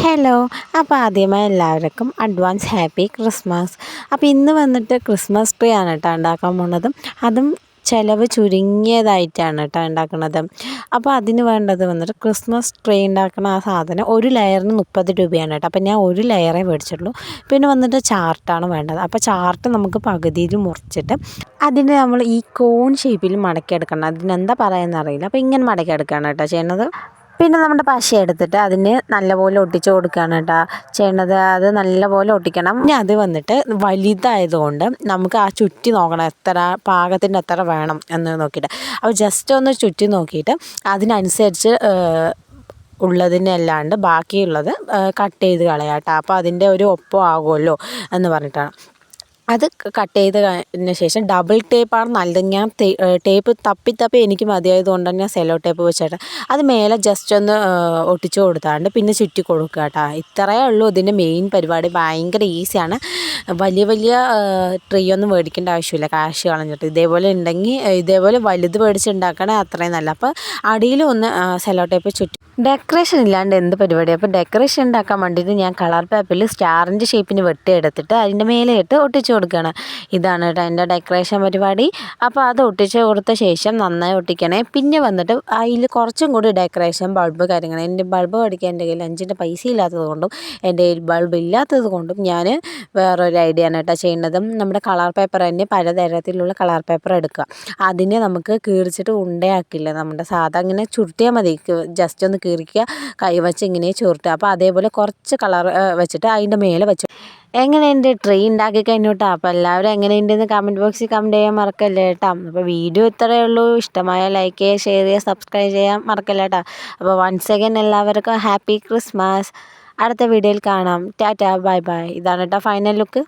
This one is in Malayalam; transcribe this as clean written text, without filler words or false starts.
ഹലോ. അപ്പോൾ ആദ്യമായി എല്ലാവർക്കും അഡ്വാൻസ് ഹാപ്പി ക്രിസ്മസ്. അപ്പോൾ ഇന്ന് വന്നിട്ട് ക്രിസ്മസ് ട്രീ ആണ് കേട്ടോ ഉണ്ടാക്കാൻ പോകുന്നത്. അതും ചിലവ് ചുരുങ്ങിയതായിട്ടാണ് കേട്ടോ ഉണ്ടാക്കുന്നത്. അപ്പോൾ അതിന് വേണ്ടത് വന്നിട്ട് ക്രിസ്മസ് ട്രീ ഉണ്ടാക്കുന്ന ആ സാധനം ഒരു ലെയറിന് 30 രൂപയാണ് കേട്ടോ. അപ്പോൾ ഞാൻ ഒരു ലെയറേ മേടിച്ചിട്ടുള്ളൂ. പിന്നെ വന്നിട്ട് ചാർട്ടാണ് വേണ്ടത്. അപ്പോൾ ചാർട്ട് നമുക്ക് പകുതിയിൽ മുറിച്ചിട്ട് അതിന് നമ്മൾ ഈ കോൺ ഷേപ്പിൽ മടക്കിയെടുക്കണം. അതിനെന്താ പറയുന്നറിയില്ല. അപ്പോൾ ഇങ്ങനെ മടക്കിയെടുക്കുകയാണ് കേട്ടോ ചെയ്യുന്നത്. പിന്നെ നമ്മുടെ പശ എടുത്തിട്ട് അതിന് നല്ലപോലെ ഒട്ടിച്ച് കൊടുക്കുകയാണ് കേട്ടോ ചെയ്യണത്. അത് നല്ലപോലെ ഒട്ടിക്കണം. ഇനി അത് വന്നിട്ട് വലുതായതുകൊണ്ട് നമുക്ക് ആ ചുറ്റി നോക്കണം എത്ര പാകത്തിൻ്റെ എത്ര വേണം എന്ന് നോക്കിയിട്ട്. അപ്പോൾ ജസ്റ്റ് ഒന്ന് ചുറ്റി നോക്കിയിട്ട് അതിനനുസരിച്ച് ഉള്ളതിനല്ലാണ്ട് ബാക്കിയുള്ളത് കട്ട് ചെയ്ത് കളയാം കേട്ടോ. അപ്പോൾ അതിൻ്റെ ഒരു ഒപ്പം ആകുമല്ലോ എന്ന് പറഞ്ഞിട്ടാണ്. അത് കട്ട് ചെയ്ത് കഴിഞ്ഞ ശേഷം ഡബിൾ ടേപ്പാണ് നല്ലത്. ഞാൻ ടേപ്പ് തപ്പി എനിക്ക് മതിയായതുകൊണ്ട് തന്നെ സെല്ലോ ടേപ്പ് വെച്ചിട്ട് അത് മേലെ ജസ്റ്റ് ഒന്ന് ഒട്ടിച്ച് കൊടുത്താണ്ട് പിന്നെ ചുറ്റി കൊടുക്കുക കേട്ടോ. ഇത്രയേ ഉള്ളൂ ഇതിൻ്റെ മെയിൻ പരിപാടി. ഭയങ്കര ഈസിയാണ്. വലിയ ട്രീ ഒന്നും മേടിക്കേണ്ട ആവശ്യമില്ല കാശ് കളഞ്ഞിട്ട്. ഇതേപോലെ ഉണ്ടെങ്കിൽ ഇതേപോലെ വലുത് മേടിച്ചുണ്ടാക്കണേ അത്രയും നല്ല. അപ്പോൾ അടിയിൽ ഒന്ന് സെല്ലോ ടേപ്പ് ചുറ്റി. ഡെക്കറേഷൻ ഇല്ലാണ്ട് എന്ത് പരിപാടി. അപ്പോൾ ഡെക്കറേഷൻ ഉണ്ടാക്കാൻ വേണ്ടിയിട്ട് ഞാൻ കളർ പേപ്പറിൽ സ്റ്റാറിൻ്റെ ഷേപ്പിന് വെട്ടിയെടുത്തിട്ട് അതിൻ്റെ മേലെ ഇട്ട് ഒട്ടിച്ച് കൊടുക്കുകയാണ്. ഇതാണ് കേട്ടോ എൻ്റെ ഡെക്കറേഷൻ പരിപാടി. അപ്പോൾ അത് ഒട്ടിച്ച് കൊടുത്ത ശേഷം നന്നായി ഒട്ടിക്കണേ. പിന്നെ വന്നിട്ട് അതിൽ കുറച്ചും കൂടി ഡെക്കറേഷൻ ബൾബ് കാര്യങ്ങൾ. എൻ്റെ ബൾബ് മേടിക്കാൻ എൻ്റെ കയ്യിൽ 5 പൈസ ഇല്ലാത്തത് കൊണ്ടും എൻ്റെ കയ്യിൽ ബൾബ് ഇല്ലാത്തത് കൊണ്ടും ഞാൻ വേറൊരു ഐഡിയ ആണ് കേട്ടോ ചെയ്യുന്നത്. നമ്മുടെ കളർ പേപ്പർ തന്നെ പലതരത്തിലുള്ള കളർ പേപ്പർ എടുക്കുക. അതിനെ നമുക്ക് കീറിച്ചിട്ട് ഉണ്ടയാക്കില്ല. നമ്മുടെ സാധാ ഇങ്ങനെ ചുരുട്ടിയാൽ മതി. ജസ്റ്റ് ഒന്ന് കീറിക്കുക, കൈ വെച്ച് ഇങ്ങനെ ചുരുട്ടുക. അപ്പോൾ അതേപോലെ കുറച്ച് കളർ വെച്ചിട്ട് അതിൻ്റെ മേലെ വെച്ചു. എങ്ങനെയുണ്ട് ട്രീ ഉണ്ടാക്കി കഴിഞ്ഞു കേട്ടോ. അപ്പോൾ എല്ലാവരും എങ്ങനെയുണ്ടെന്ന് കമൻറ്റ് ബോക്സിൽ കമൻറ്റ് ചെയ്യാൻ മറക്കല്ലേ കേട്ടോ. അപ്പോൾ വീഡിയോ ഇത്രയേ ഉള്ളൂ. ഇഷ്ടമായ ലൈക്ക് ചെയ്യുക, ഷെയർ ചെയ്യുക, സബ്സ്ക്രൈബ് ചെയ്യാൻ മറക്കല്ലേ കേട്ടോ. അപ്പോൾ വൺസ് അഗൈൻ എല്ലാവർക്കും ഹാപ്പി ക്രിസ്മസ്. അടുത്ത വീഡിയോയിൽ കാണാം. Tata bye bye. ഇതാണ് കേട്ടോ ഫൈനൽ ലുക്ക്.